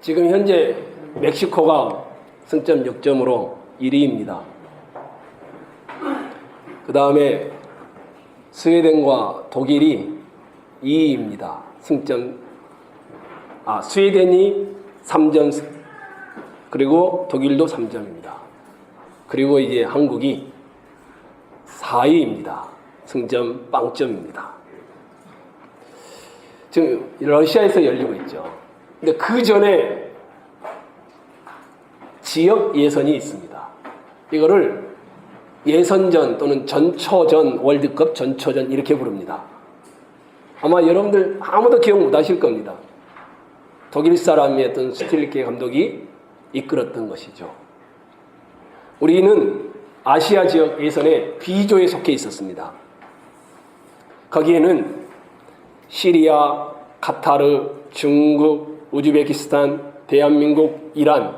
지금 현재 멕시코가 승점 6점으로 1위입니다. 그 다음에 스웨덴과 독일이 2위입니다. 스웨덴이 3점, 그리고 독일도 3점입니다. 그리고 이제 한국이 4위입니다. 승점 빵점입니다. 지금 러시아에서 열리고 있죠. 근데 그 전에 지역 예선이 있습니다. 이거를 예선전 또는 전초전, 월드컵 전초전 이렇게 부릅니다. 아마 여러분들 아무도 기억 못 하실 겁니다. 독일 사람이었던 스틸리케 감독이 이끌었던 것이죠. 우리는 아시아 지역 예선의 B조에 속해 있었습니다. 거기에는 시리아, 카타르, 중국, 우즈베키스탄, 대한민국, 이란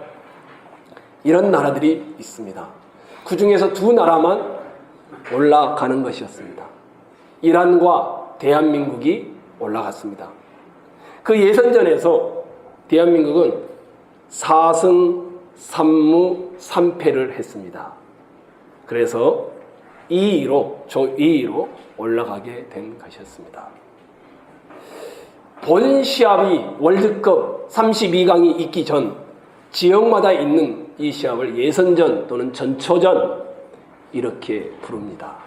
이런 나라들이 있습니다. 그 중에서 두 나라만 올라가는 것이었습니다. 이란과 대한민국이 올라갔습니다. 그 예선전에서 대한민국은 4승 3무 3패를 했습니다. 그래서 2위로 올라가게 된 것이었습니다. 본 시합이 월드컵 32강이 있기 전 지역마다 있는 이 시합을 예선전 또는 전초전 이렇게 부릅니다.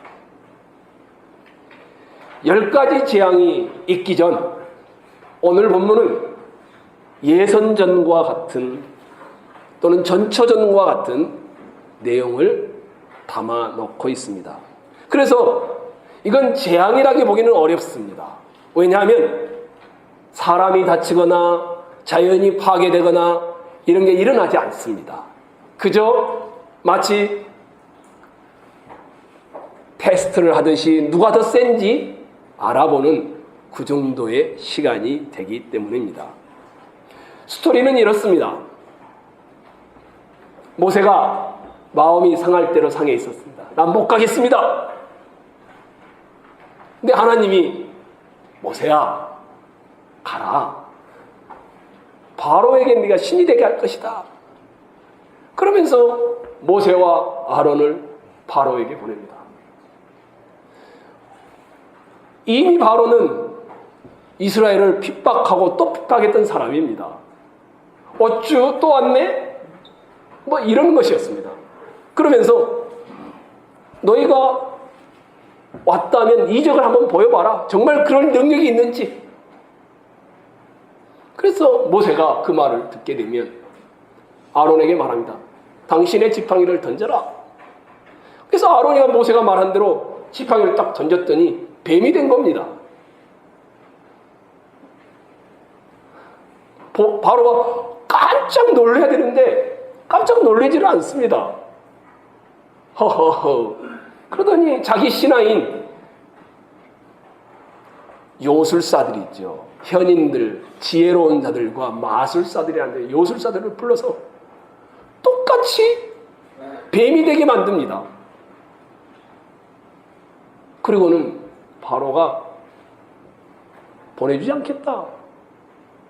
10가지 재앙이 있기 전 오늘 본문은 예선전과 같은 또는 전초전과 같은 내용을 담아 놓고 있습니다. 그래서 이건 재앙이라고 보기는 어렵습니다. 왜냐하면 사람이 다치거나 자연이 파괴되거나 이런 게 일어나지 않습니다. 그저 마치 테스트를 하듯이 누가 더 센지 알아보는 그 정도의 시간이 되기 때문입니다. 스토리는 이렇습니다. 모세가 마음이 상할 대로 상해 있었습니다. 난 못 가겠습니다. 근데 하나님이 모세야 가라. 바로에게 네가 신이 되게 할 것이다. 그러면서 모세와 아론을 바로에게 보냅니다. 이미 바로는 이스라엘을 핍박하고 또 핍박했던 사람입니다. 어쭈 또 왔네? 뭐 이런 것이었습니다. 그러면서 너희가 왔다면 이적을 한번 보여봐라. 정말 그런 능력이 있는지. 그래서 모세가 그 말을 듣게 되면 아론에게 말합니다. 당신의 지팡이를 던져라. 그래서 아론이가 모세가 말한 대로 지팡이를 딱 던졌더니 뱀이 된 겁니다. 바로가 깜짝 놀라야 되는데 깜짝 놀라지를 않습니다. 허허허. 그러더니 자기 신하인 요술사들이 있죠. 현인들, 지혜로운 자들과 마술사들이 하는데 요술사들을 불러서 똑같이 뱀이 되게 만듭니다. 그리고는 바로가 보내주지 않겠다.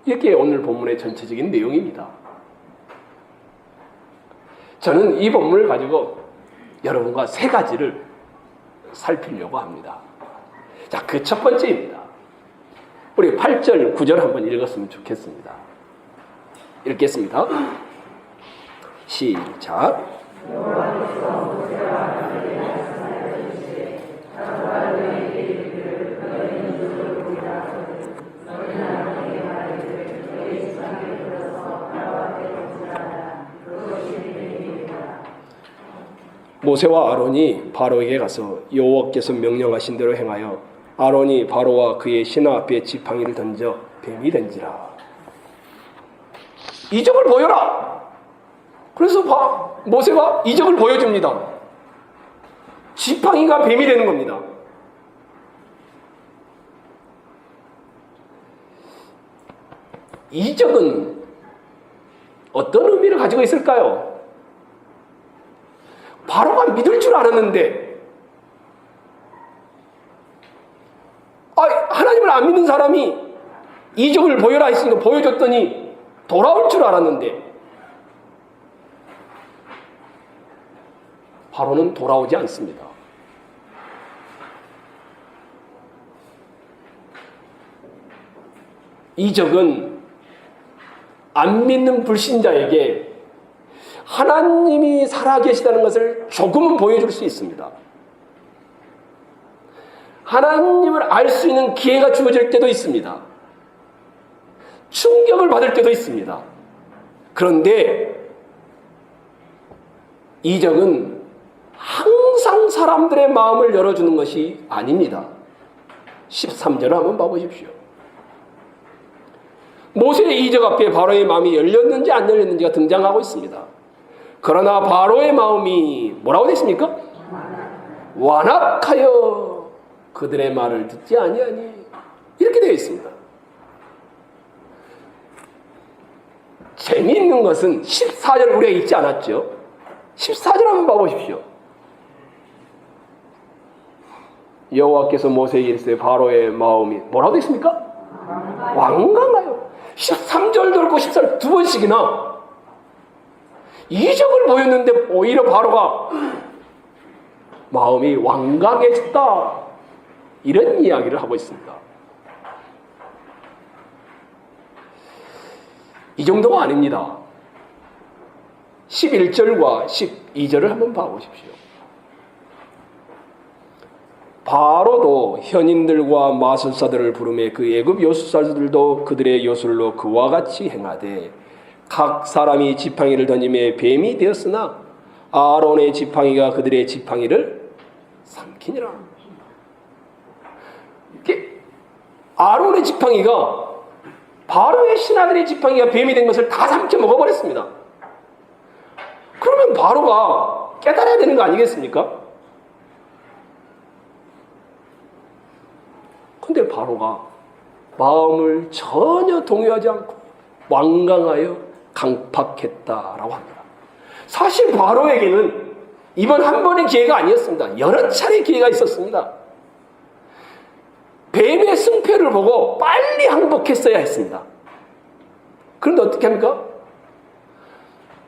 이게 오늘 본문의 전체적인 내용입니다. 저는 이 본문을 가지고 여러분과 세 가지를 살피려고 합니다. 자, 그 첫 번째입니다. 우리 8절, 9절 한번 읽었으면 좋겠습니다. 읽겠습니다. 시작. 모세와 아론이 바로에게 가서 여호와께서 명령하신 대로 행하여 아론이 바로와 그의 신하 앞에 지팡이를 던져 뱀이 된지라. 이적을 보여라. 그래서 모세가 이적을 보여줍니다. 지팡이가 뱀이 되는 겁니다. 이적은 어떤 의미를 가지고 있을까요? 바로가 믿을 줄 알았는데 하나님을 안 믿는 사람이 이적을 보여라 했으니까 보여줬더니 돌아올 줄 알았는데 바로는 돌아오지 않습니다. 이적은 안 믿는 불신자에게 하나님이 살아계시다는 것을 조금은 보여줄 수 있습니다. 하나님을 알 수 있는 기회가 주어질 때도 있습니다. 충격을 받을 때도 있습니다. 그런데 이적은 항상 사람들의 마음을 열어주는 것이 아닙니다. 13절을 한번 봐보십시오. 모세의 이적 앞에 바로의 마음이 열렸는지 안 열렸는지가 등장하고 있습니다. 그러나 바로의 마음이 뭐라고 됐습니까? 완악하여 그들의 말을 듣지 아니하니, 이렇게 되어 있습니다. 재미있는 것은 14절 우리가 읽지 않았죠. 14절 한번 봐보십시오. 여호와께서 모세에게 이르시되 바로의 마음이 뭐라고 되어 있습니까? 완강하여. 13절도 그렇고 14절 두 번씩이나 이적을 보였는데 오히려 바로가 마음이 완강해졌다, 이런 이야기를 하고 있습니다. 이 정도가 아닙니다. 11절과 12절을 한번 봐보십시오. 바로도 현인들과 마술사들을 부르매 그 애굽 요술사들도 그들의 요술로 그와 같이 행하되 각 사람이 지팡이를 던짐에 뱀이 되었으나 아론의 지팡이가 그들의 지팡이를 삼키니라. 아론의 지팡이가 바로의 신하들의 지팡이가 뱀이 된 것을 다 삼켜 먹어버렸습니다. 그러면 바로가 깨달아야 되는 거 아니겠습니까? 근데 바로가 마음을 전혀 동요하지 않고 완강하여 강팍했다라고 합니다. 사실 바로에게는 이번 한 번의 기회가 아니었습니다. 여러 차례 기회가 있었습니다. 뱀의 승패를 보고 빨리 항복했어야 했습니다. 그런데 어떻게 합니까?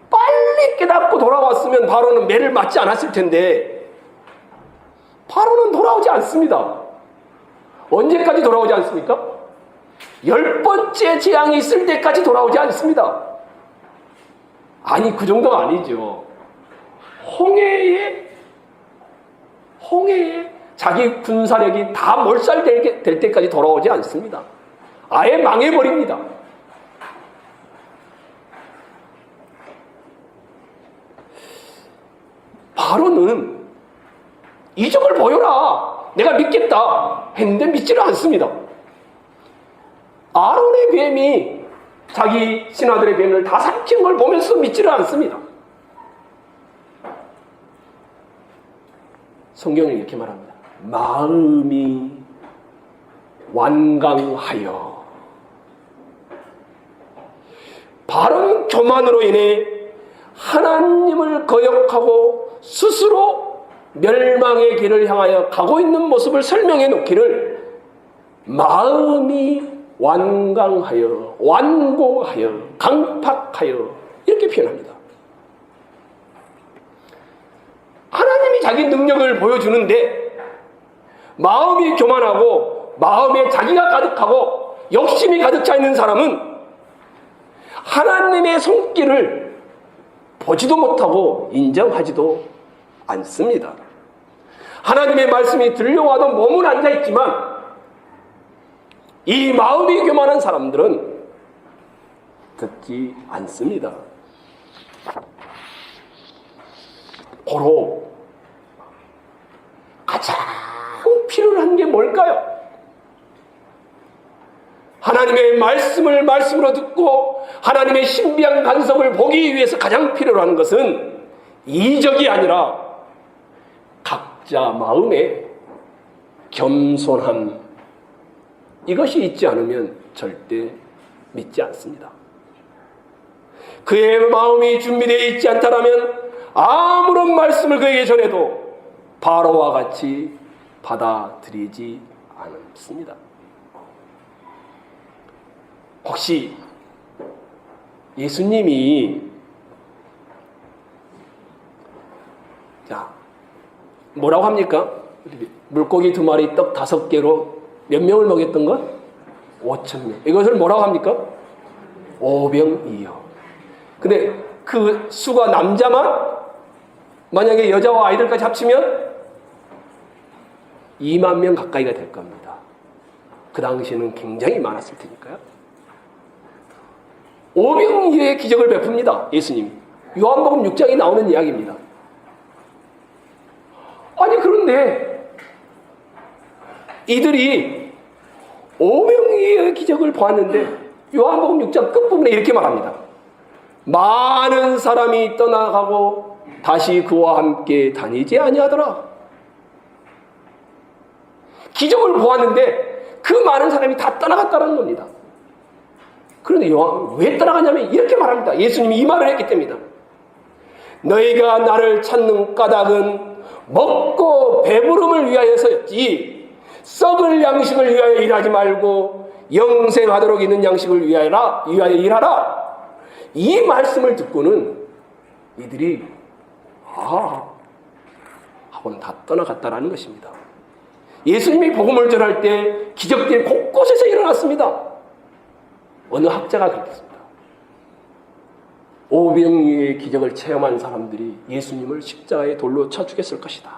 빨리 깨닫고 돌아왔으면 바로는 매를 맞지 않았을 텐데 바로는 돌아오지 않습니다. 언제까지 돌아오지 않습니까? 10번째 재앙이 있을 때까지 돌아오지 않습니다. 아니, 그 정도가 아니죠. 홍해에 자기 군사력이 다 몰살될 때까지 돌아오지 않습니다. 아예 망해버립니다. 바로는 이적을 보여라, 내가 믿겠다 했는데 믿지를 않습니다. 아론의 뱀이 자기 신하들의 뱀을 다 삼킨 걸 보면서 믿지를 않습니다. 성경은 이렇게 말합니다. 마음이 완강하여. 바른 교만으로 인해 하나님을 거역하고 스스로 멸망의 길을 향하여 가고 있는 모습을 설명해 놓기를 마음이 완강하여, 완고하여, 강팍하여, 이렇게 표현합니다. 하나님이 자기 능력을 보여주는데 마음이 교만하고 마음에 자기가 가득하고 욕심이 가득 차 있는 사람은 하나님의 손길을 보지도 못하고 인정하지도 않습니다. 하나님의 말씀이 들려와도 몸은 앉아있지만 이 마음이 교만한 사람들은 듣지 않습니다. 고로 가장 필요한 게 뭘까요? 하나님의 말씀을 말씀으로 듣고 하나님의 신비한 간섭을 보기 위해서 가장 필요로 하는 것은 이적이 아니라 각자 마음에 겸손함, 이것이 있지 않으면 절대 믿지 않습니다. 그의 마음이 준비되어 있지 않다면 아무런 말씀을 그에게 전해도 바로와 같이 받아들이지 않습니다. 혹시 예수님이 자 뭐라고 합니까? 물고기 2마리 떡 5개로 몇 명을 먹였던 것? 5,000명. 이것을 뭐라고 합니까? 오병이어. 근데 그 수가 남자만 만약에 여자와 아이들까지 합치면 2만 명 가까이가 될 겁니다. 그 당시에는 굉장히 많았을 테니까요. 오병이어의 기적을 베풉니다. 예수님이. 요한복음 6장에 나오는 이야기입니다. 아니 그런데 이들이 오병이어의 기적을 보았는데 요한복음 6장 끝부분에 이렇게 말합니다. 많은 사람이 떠나가고 다시 그와 함께 다니지 아니하더라. 기적을 보았는데 그 많은 사람이 다 떠나갔다는 겁니다. 그런데 요한 왜 떠나가냐면 이렇게 말합니다. 예수님이 이 말을 했기 때문이다. 너희가 나를 찾는 까닭은 먹고 배부름을 위하여서였지 썩을 양식을 위하여 일하지 말고 영생하도록 있는 양식을 위하여 일하라. 이 말씀을 듣고는 이들이 하고는 다 떠나갔다라는 것입니다. 예수님이 복음을 전할 때 기적들이 곳곳에서 일어났습니다. 어느 학자가 그랬습니다. 오병이어의 기적을 체험한 사람들이 예수님을 십자가에 돌로 쳐 죽였을 것이다.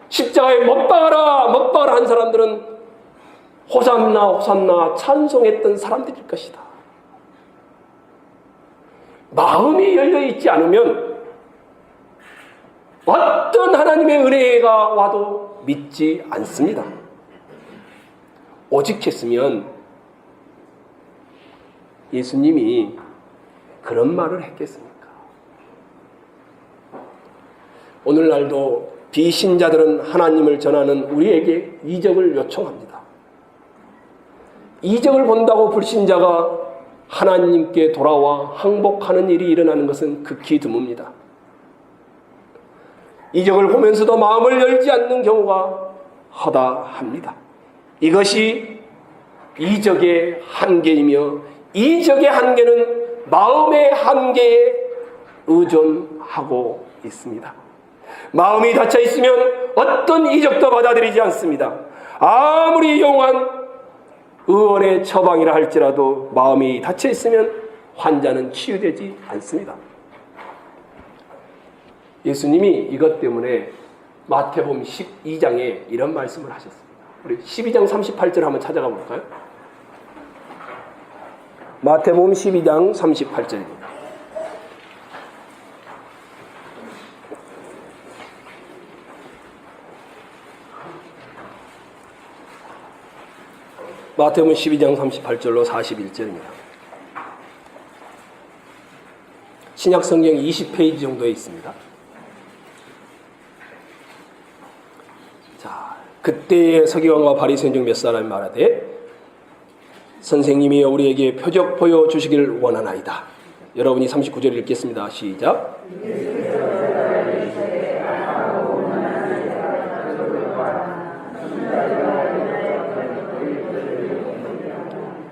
십자가에 못 박아라 한 사람들은 호산나 호산나 찬송했던 사람들일 것이다. 마음이 열려있지 않으면 어떤 하나님의 은혜가 와도 믿지 않습니다. 오직했으면 예수님이 그런 말을 했겠습니까? 오늘날도 비신자들은 하나님을 전하는 우리에게 이적을 요청합니다. 이적을 본다고 불신자가 하나님께 돌아와 항복하는 일이 일어나는 것은 극히 드뭅니다. 이적을 보면서도 마음을 열지 않는 경우가 허다합니다. 이것이 이적의 한계이며 이적의 한계는 마음의 한계에 의존하고 있습니다. 마음이 닫혀 있으면 어떤 이적도 받아들이지 않습니다. 아무리 용한 의원의 처방이라 할지라도 마음이 닫혀 있으면 환자는 치유되지 않습니다. 예수님이 이것 때문에 마태복음 12장에 이런 말씀을 하셨습니다. 우리 12장 38절 한번 찾아가 볼까요? 마태복음 12장 38절입니다. 마태복음 12장 38절로 41절입니다. 신약 성경 20페이지 정도에 있습니다. 자, 그때의 서기관과 바리새인 중 몇 사람이 말하되 선생님이 우리에게 표적 보여주시기를 원하나이다. 여러분이 39절 읽겠습니다. 시작.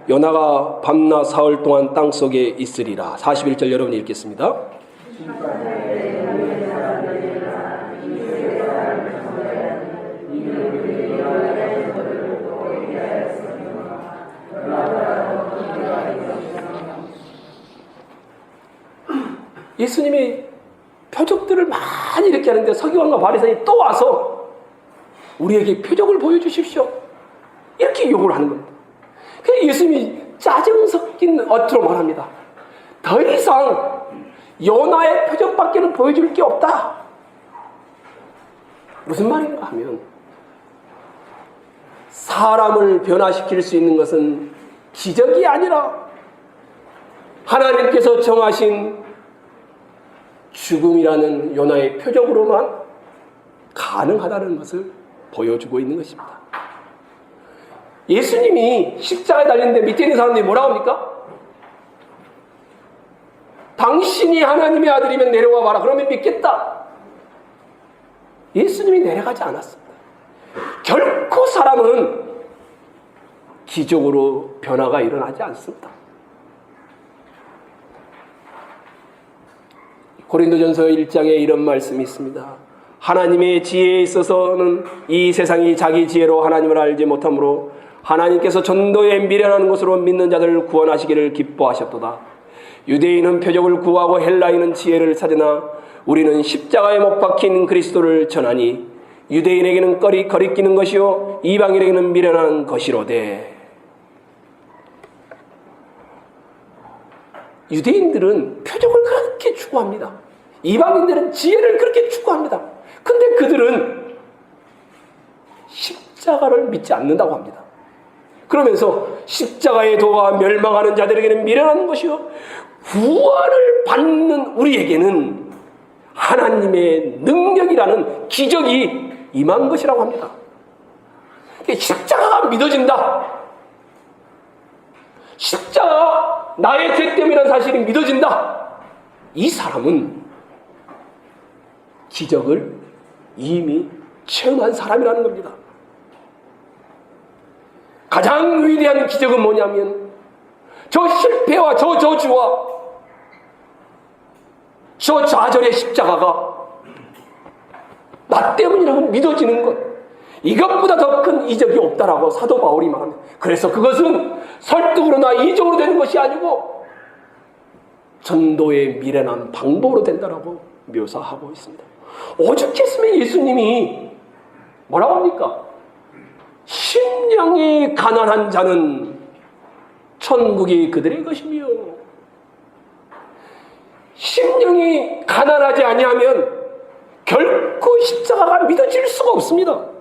요나가 밤낮 사흘 동안 땅속에 있으리라. 41절 여러분이 읽겠습니다. 예수님이 표적들을 많이 이렇게 하는데 서기관과 바리새인이 또 와서 우리에게 표적을 보여주십시오. 이렇게 요구를 하는 겁니다. 그래서 예수님이 짜증 섞인 어투로 말합니다. 더 이상 요나의 표적밖에는 보여줄 게 없다. 무슨 말인가 하면 사람을 변화시킬 수 있는 것은 기적이 아니라 하나님께서 정하신 죽음이라는 요나의 표적으로만 가능하다는 것을 보여주고 있는 것입니다. 예수님이 십자가에 달리는데 밑에 있는 사람들이 뭐라고 합니까? 당신이 하나님의 아들이면 내려와 봐라. 그러면 믿겠다. 예수님이 내려가지 않았습니다. 결코 사람은 기적으로 변화가 일어나지 않습니다. 고린도전서 1장에 이런 말씀이 있습니다. 하나님의 지혜에 있어서는 이 세상이 자기 지혜로 하나님을 알지 못하므로 하나님께서 전도에 미련한 것으로 믿는 자들을 구원하시기를 기뻐하셨도다. 유대인은 표적을 구하고 헬라인은 지혜를 찾으나 우리는 십자가에 못 박힌 그리스도를 전하니 유대인에게는 거리끼는 것이요 이방인에게는 미련한 것이로되. 유대인들은 표적을 그렇게 추구합니다. 이방인들은 지혜를 그렇게 추구합니다. 근데 그들은 십자가를 믿지 않는다고 합니다. 그러면서 십자가의 도가 멸망하는 자들에게는 미련한 것이요 구원을 받는 우리에게는 하나님의 능력이라는 기적이 임한 것이라고 합니다. 십자가가 믿어진다. 십자가 나의 죄 때문이라는 사실이 믿어진다. 이 사람은 기적을 이미 체험한 사람이라는 겁니다. 가장 위대한 기적은 뭐냐면 저 실패와 저 저주와 저 좌절의 십자가가 나 때문이라고 믿어지는 것, 이것보다 더 큰 이적이 없다라고 사도 바울이 말합니다. 그래서 그것은 설득으로나 이적으로 되는 것이 아니고 전도의 미련한 방법으로 된다라고 묘사하고 있습니다. 오죽했으면 예수님이 뭐라고 합니까? 심령이 가난한 자는 천국이 그들의 것이며 심령이 가난하지 아니하면 결코 십자가가 믿어질 수가 없습니다.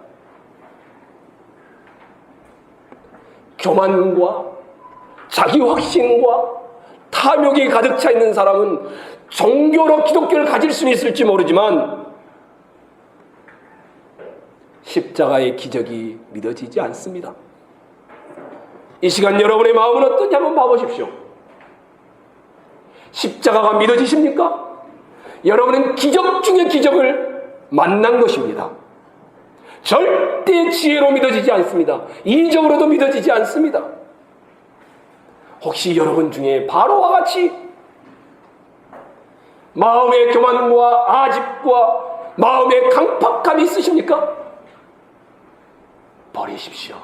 교만과 자기 확신과 탐욕이 가득 차 있는 사람은 종교로 기독교를 가질 수는 있을지 모르지만 십자가의 기적이 믿어지지 않습니다. 이 시간 여러분의 마음은 어떤지 한번 봐보십시오. 십자가가 믿어지십니까? 여러분은 기적 중의 기적을 만난 것입니다. 절대 지혜로 믿어지지 않습니다. 이적으로도 믿어지지 않습니다. 혹시 여러분 중에 바로와 같이 마음의 교만과 아집과 마음의 강팍함이 있으십니까? 버리십시오.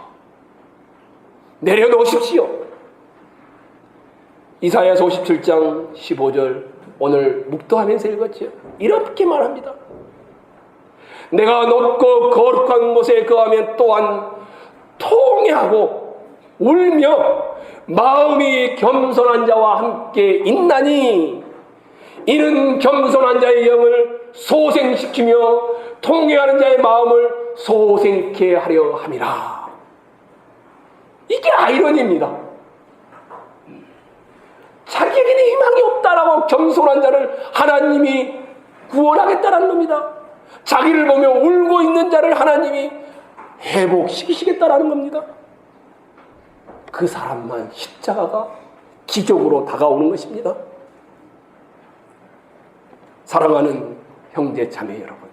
내려놓으십시오. 이사야서 57장 15절 오늘 묵도하면서 읽었죠. 이렇게 말합니다. 내가 높고 거룩한 곳에 거하면 또한 통회하고 울며 마음이 겸손한 자와 함께 있나니 이는 겸손한 자의 영을 소생시키며 통회하는 자의 마음을 소생케 하려 함이라. 이게 아이러니입니다. 자기에게는 희망이 없다라고 겸손한 자를 하나님이 구원하겠다는 겁니다. 자기를 보며 울고 있는 자를 하나님이 회복시키시겠다는 겁니다. 그 사람만 십자가가 기적으로 다가오는 것입니다. 사랑하는 형제 자매 여러분,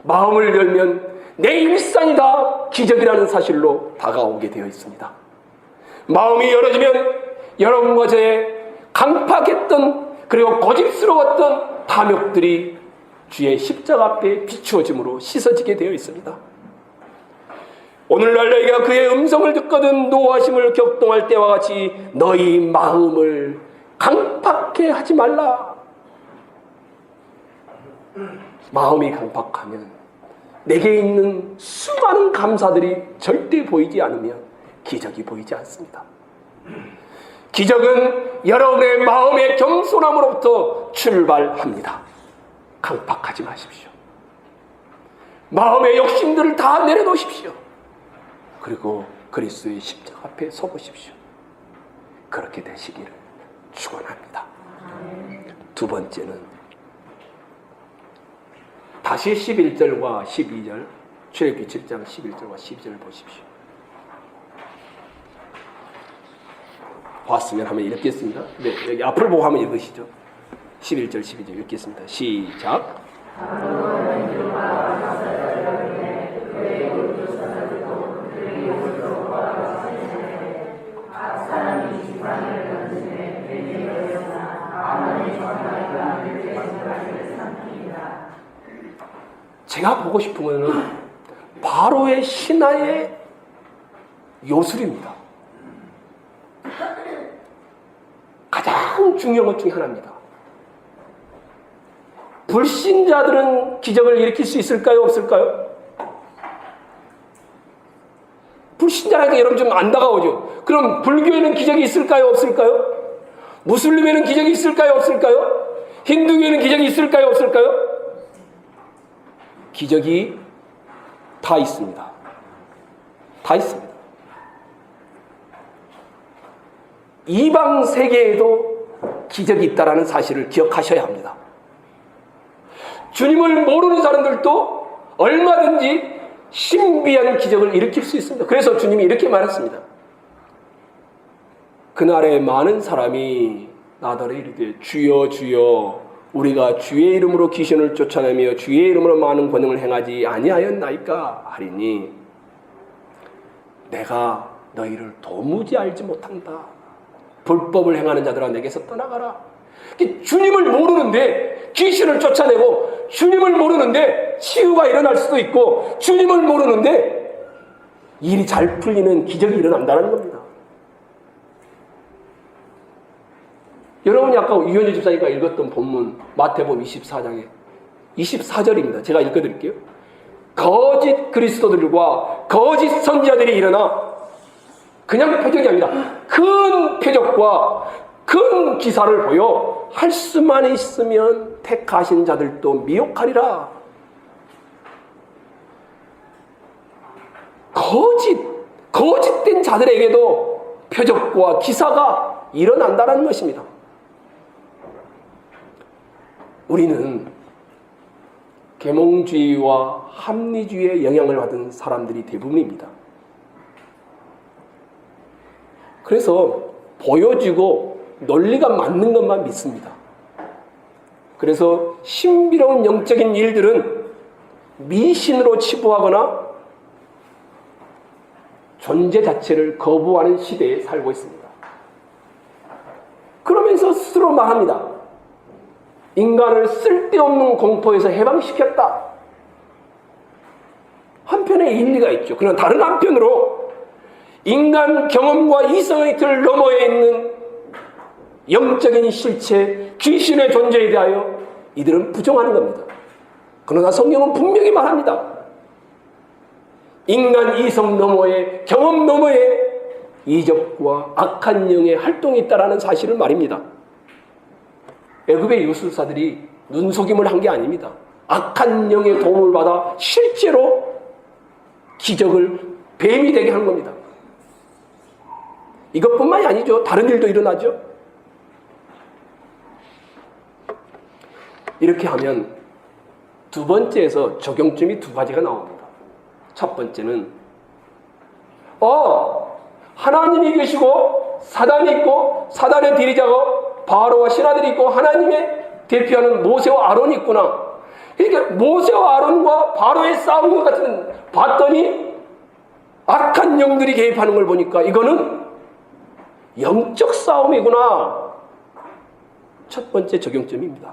마음을 열면 내 일상이 다 기적이라는 사실로 다가오게 되어 있습니다. 마음이 열어지면 여러분과 저의 강팍했던 그리고 고집스러웠던 탐욕들이 주의 십자가 앞에 비추어짐으로 씻어지게 되어 있습니다. 오늘날 너희가 그의 음성을 듣거든 노하심을 격동할 때와 같이 너희 마음을 강팍해 하지 말라. 마음이 강팍하면 내게 있는 수많은 감사들이 절대 보이지 않으면 기적이 보이지 않습니다. 기적은 여러분의 마음의 겸손함으로부터 출발합니다. 강팍하지 마십시오. 마음의 욕심들을 다 내려놓으십시오. 그리고 그리스도의 십자가 앞에 서보십시오. 그렇게 되시기를 축원합니다. 두 번째는 다시 11절과 12절 출애굽기 7장 11절과 12절을 보십시오. 봤으면 한번 읽겠습니다. 네, 여기 앞을 보고 한번 읽으시죠. 11절 12절 읽겠습니다. 시작. 제가 보고 싶은 것은 바로의 신화의 요술입니다. 가장 중요한 것 중에 하나입니다. 불신자들은 기적을 일으킬 수 있을까요? 없을까요? 불신자라니까 여러분 좀 안 다가오죠. 그럼 불교에는 기적이 있을까요? 없을까요? 무슬림에는 기적이 있을까요? 없을까요? 힌두교에는 기적이 있을까요? 없을까요? 기적이 다 있습니다. 다 있습니다. 이방 세계에도 기적이 있다는 사실을 기억하셔야 합니다. 주님을 모르는 사람들도 얼마든지 신비한 기적을 일으킬 수 있습니다. 그래서 주님이 이렇게 말했습니다. 그날에 많은 사람이 나더러 이르되 주여 주여 우리가 주의 이름으로 귀신을 쫓아내며 주의 이름으로 많은 권능을 행하지 아니하였나이까 하리니 내가 너희를 도무지 알지 못한다. 불법을 행하는 자들아 내게서 떠나가라. 주님을 모르는데 귀신을 쫓아내고 주님을 모르는데 치유가 일어날 수도 있고 주님을 모르는데 일이 잘 풀리는 기적이 일어난다는 겁니다. 여러분이 아까 유현재 집사님과 읽었던 본문 마태복음 24장에 24절입니다. 제가 읽어드릴게요. 거짓 그리스도들과 거짓 선지자들이 일어나 그냥 표적이 아니라 큰 표적과 큰 기사를 보여 할 수만 있으면 택하신 자들도 미혹하리라. 거짓된 자들에게도 표적과 기사가 일어난다는 것입니다. 우리는 계몽주의와 합리주의의 영향을 받은 사람들이 대부분입니다. 그래서 보여지고 논리가 맞는 것만 믿습니다. 그래서 신비로운 영적인 일들은 미신으로 치부하거나 존재 자체를 거부하는 시대에 살고 있습니다. 그러면서 스스로 말합니다. 인간을 쓸데없는 공포에서 해방시켰다. 한편에 일리가 있죠. 그러나 다른 한편으로 인간 경험과 이성의 틀 너머에 있는 영적인 실체, 귀신의 존재에 대하여 이들은 부정하는 겁니다. 그러나 성경은 분명히 말합니다. 인간 이성 너머에, 경험 너머에 이적과 악한 영의 활동이 있다는 사실을 말입니다. 애굽의 요술사들이 눈속임을 한 게 아닙니다. 악한 영의 도움을 받아 실제로 기적을 뱀이 되게 한 겁니다. 이것뿐만이 아니죠. 다른 일도 일어나죠. 이렇게 하면 두 번째에서 적용점이 두 가지가 나옵니다. 첫 번째는 하나님이 계시고 사단이 있고 사단의 대리자가 바로와 신하들이 있고 하나님의 대표하는 모세와 아론이 있구나. 그러니까 모세와 아론과 바로의 싸움인 것 같은 봤더니 악한 영들이 개입하는 걸 보니까 이거는 영적 싸움이구나. 첫 번째 적용점입니다.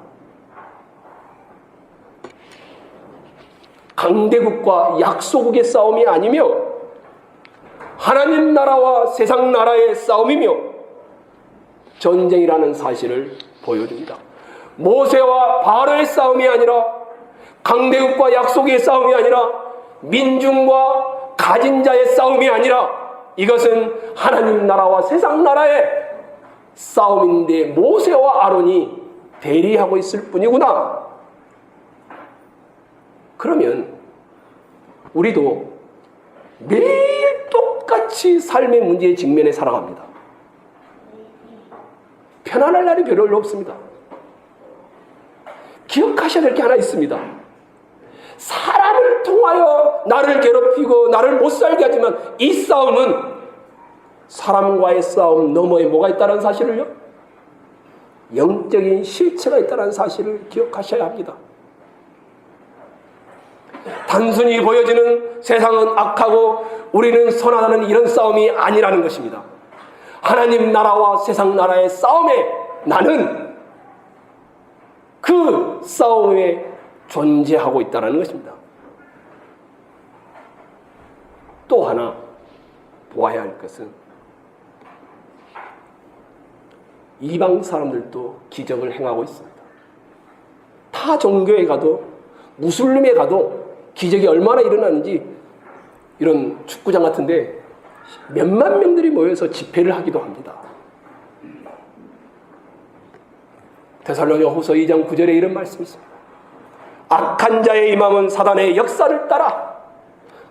강대국과 약소국의 싸움이 아니며 하나님 나라와 세상 나라의 싸움이며 전쟁이라는 사실을 보여줍니다. 모세와 바로의 싸움이 아니라 강대국과 약소국의 싸움이 아니라 민중과 가진 자의 싸움이 아니라 이것은 하나님 나라와 세상 나라의 싸움인데 모세와 아론이 대리하고 있을 뿐이구나. 그러면 우리도 매일 똑같이 삶의 문제에 직면해 살아갑니다. 편안할 날이 별로 없습니다. 기억하셔야 될 게 하나 있습니다. 사람을 통하여 나를 괴롭히고 나를 못 살게 하지만 이 싸움은 사람과의 싸움 너머에 뭐가 있다는 사실을요? 영적인 실체가 있다는 사실을 기억하셔야 합니다. 단순히 보여지는 세상은 악하고 우리는 선하다는 이런 싸움이 아니라는 것입니다. 하나님 나라와 세상 나라의 싸움에 나는 그 싸움에 존재하고 있다는 것입니다. 또 하나 보아야 할 것은 이방 사람들도 기적을 행하고 있습니다. 타 종교에 가도 무슬림에 가도 기적이 얼마나 일어나는지 이런 축구장 같은데 몇만 명들이 모여서 집회를 하기도 합니다. 데살로니가 후서 2장 9절에 이런 말씀이 있습니다. 악한 자의 임함은 사단의 역사를 따라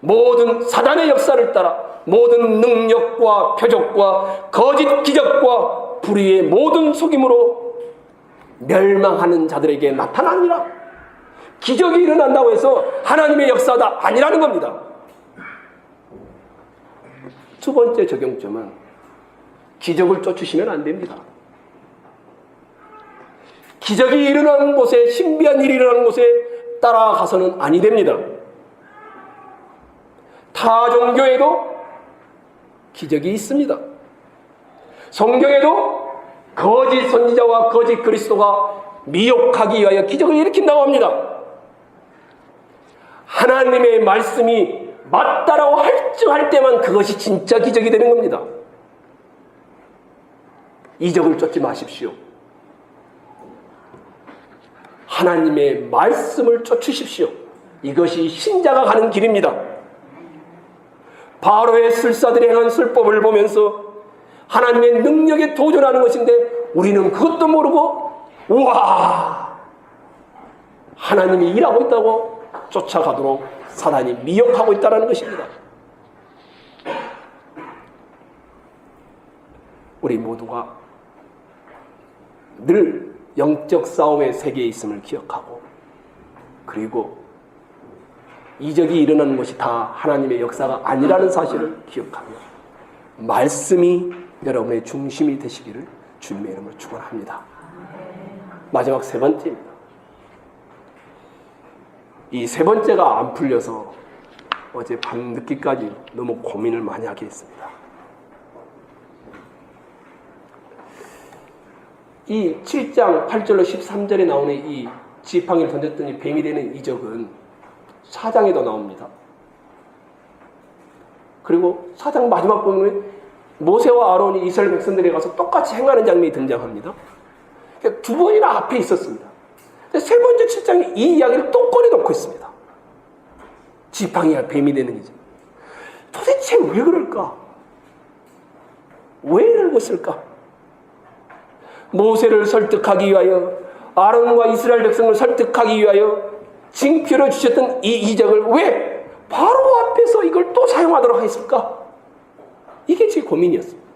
모든 사단의 역사를 따라 모든 능력과 표적과 거짓 기적과 불의의 모든 속임으로 멸망하는 자들에게 나타나니라. 기적이 일어난다고 해서 하나님의 역사다 아니라는 겁니다. 두 번째 적용점은 기적을 쫓으시면 안 됩니다. 기적이 일어나는 곳에, 신비한 일이 일어나는 곳에 따라가서는 아니 됩니다. 타 종교에도 기적이 있습니다. 성경에도 거짓 선지자와 거짓 그리스도가 미혹하기 위하여 기적을 일으킨다고 합니다. 하나님의 말씀이 맞다라고 할증할 때만 그것이 진짜 기적이 되는 겁니다. 이적을 쫓지 마십시오. 하나님의 말씀을 쫓으십시오. 이것이 신자가 가는 길입니다. 바로의 술사들이 행한 술법을 보면서 하나님의 능력에 도전하는 것인데 우리는 그것도 모르고 우와 하나님이 일하고 있다고 쫓아가도록 사단이 미혹하고 있다는 것입니다. 우리 모두가 늘 영적 싸움의 세계에 있음을 기억하고 그리고 이적이 일어나는 것이 다 하나님의 역사가 아니라는 사실을 기억하며 말씀이 여러분의 중심이 되시기를 주님의 이름으로 축원합니다. 마지막 세 번째입니다. 이 세 번째가 안 풀려서 어제 밤늦게까지 너무 고민을 많이 하게 했습니다. 이 7장 8절로 13절에 나오는 이 지팡이를 던졌더니 뱀이 되는 이적은 4장에도 나옵니다. 그리고 4장 마지막 부분에 모세와 아론이 이스라엘 백성들에 가서 똑같이 행하는 장면이 등장합니다. 그러니까 두 번이나 앞에 있었습니다. 세 번째 7장에 이 이야기를 또 꺼내놓고 있습니다. 지팡이가 뱀이 되는 이적. 도대체 왜 그럴까? 왜 이런 것일까? 모세를 설득하기 위하여 아론과 이스라엘 백성을 설득하기 위하여 징표를 주셨던 이 이적을 왜 바로 앞에서 이걸 또 사용하도록 했을까? 이게 제 고민이었습니다.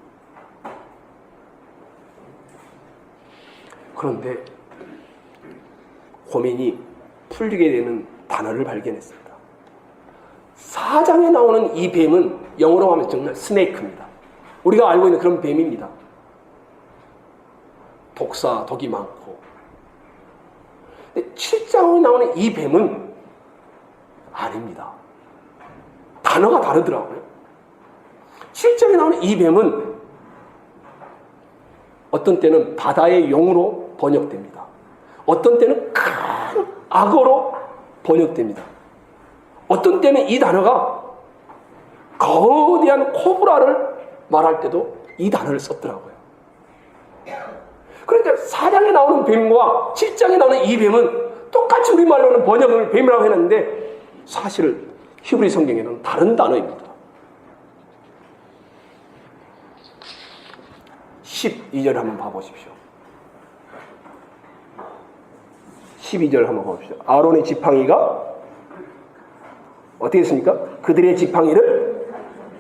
그런데 고민이 풀리게 되는 단어를 발견했습니다. 4장에 나오는 이 뱀은 영어로 하면 정말 스네이크입니다. 우리가 알고 있는 그런 뱀입니다. 독사, 독이 많고. 근데 7장에 나오는 이 뱀은 아닙니다. 단어가 다르더라고요. 7장에 나오는 이 뱀은 어떤 때는 바다의 용으로 번역됩니다. 어떤 때는 큰 악어로 번역됩니다. 어떤 때는 이 단어가 거대한 코브라를 말할 때도 이 단어를 썼더라고요. 그런데 4장에 나오는 뱀과 7장에 나오는 이 뱀은 똑같이 우리말로는 번역을 뱀이라고 해놨는데 사실은 히브리 성경에는 다른 단어입니다. 12절 한번 봐보십시오. 12절 한번 봐보십시오. 아론의 지팡이가 어떻게 했습니까? 그들의 지팡이를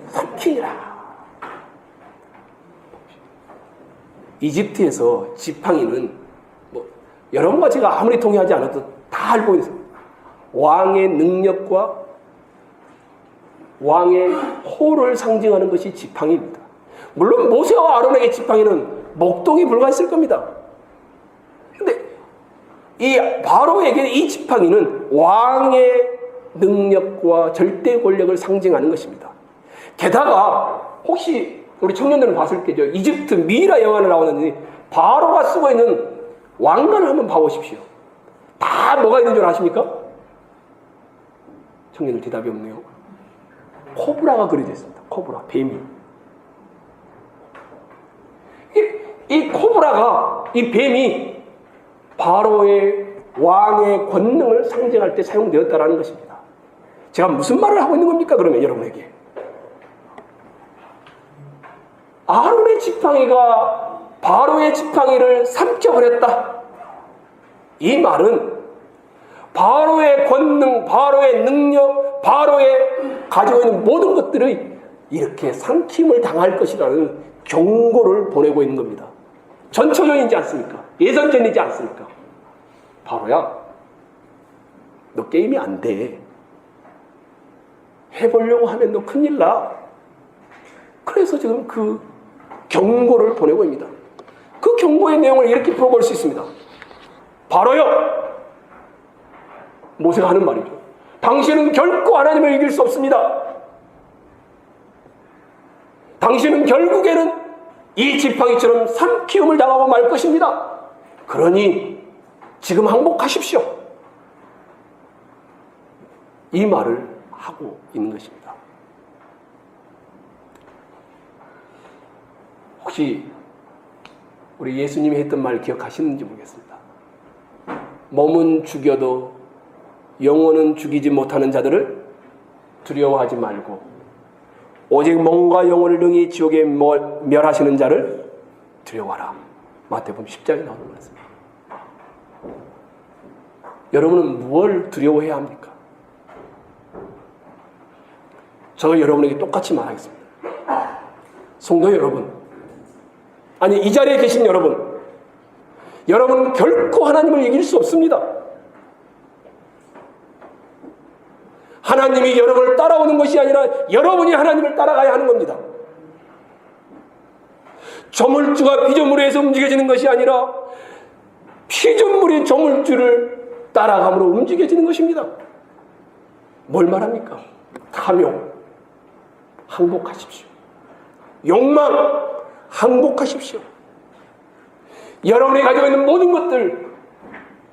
삼키니라. 이집트에서 지팡이는 여러분과 제가 아무리 동의하지 않아도 다 알고 있습니다. 왕의 능력과 왕의 호를 상징하는 것이 지팡이입니다. 물론 모세와 아론에게 지팡이는 목동이 불과했을 겁니다. 그런데 이 바로에게 이 지팡이는 왕의 능력과 절대 권력을 상징하는 것입니다. 게다가 혹시 우리 청년들은 봤을 때죠. 이집트 미이라 영화를 나오는데 바로가 쓰고 있는 왕관을 한번 봐보십시오. 다 뭐가 있는 줄 아십니까? 청년들 대답이 없네요. 코브라가 그려져 있습니다. 코브라, 뱀이. 이 코브라가, 이 뱀이 바로의 왕의 권능을 상징할 때 사용되었다라는 것입니다. 제가 무슨 말을 하고 있는 겁니까? 그러면 여러분에게. 아론의 지팡이가 바로의 지팡이를 삼켜버렸다. 이 말은 바로의 권능, 바로의 능력, 바로의 가지고 있는 모든 것들을 이렇게 삼킴을 당할 것이라는 경고를 보내고 있는 겁니다. 전초전이지 않습니까? 예선전이지 않습니까? 바로야, 너 게임이 안 돼. 해보려고 하면 너 큰일 나. 그래서 지금 그 경고를 보내고 있습니다. 그 경고의 내용을 이렇게 풀어볼 수 있습니다. 바로요, 모세가 하는 말이죠. 당신은 결코 하나님을 이길 수 없습니다. 당신은 결국에는 이 지팡이처럼 삼키움을 당하고 말 것입니다. 그러니 지금 항복하십시오. 이 말을 하고 있는 것입니다. 혹시 우리 예수님이 했던 말 기억하시는지 모르겠습니다. 몸은 죽여도 영혼은 죽이지 못하는 자들을 두려워하지 말고 오직 몸과 영혼을 능히 지옥에 멸하시는 자를 두려워하라. 마태복음 10장에 나오는 말씀입니다. 여러분은 무엇을 두려워해야 합니까? 저도 여러분에게 똑같이 말하겠습니다. 성도 여러분, 아니 이 자리에 계신 여러분, 여러분은 결코 하나님을 이길 수 없습니다. 하나님이 여러분을 따라오는 것이 아니라 여러분이 하나님을 따라가야 하는 겁니다. 조물주가 피조물에 의해서 움직여지는 것이 아니라 피조물이 조물주를 따라감으로 움직여지는 것입니다. 뭘 말합니까? 탐욕, 항복하십시오. 욕망, 항복하십시오. 여러분이 가지고 있는 모든 것들,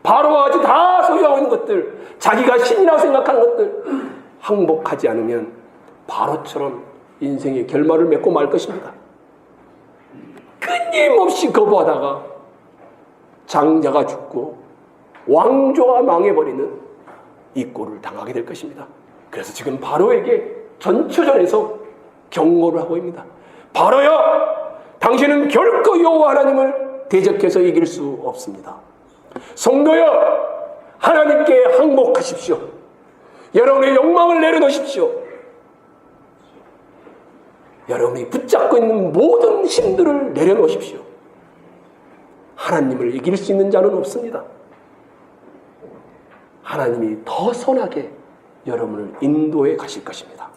바로와 같이 다 소유하고 있는 것들, 자기가 신이라고 생각하는 것들, 항복하지 않으면 바로처럼 인생의 결말을 맺고 말 것입니다. 끊임없이 거부하다가 장자가 죽고 왕조가 망해버리는 이 꼴을 당하게 될 것입니다. 그래서 지금 바로에게 전초전에서 경고를 하고 있습니다. 바로여, 당신은 결코 여호와 하나님을 대적해서 이길 수 없습니다. 성도여, 하나님께 항복하십시오. 여러분의 욕망을 내려놓으십시오. 여러분이 붙잡고 있는 모든 힘들을 내려놓으십시오. 하나님을 이길 수 있는 자는 없습니다. 하나님이 더 선하게 여러분을 인도해 가실 것입니다.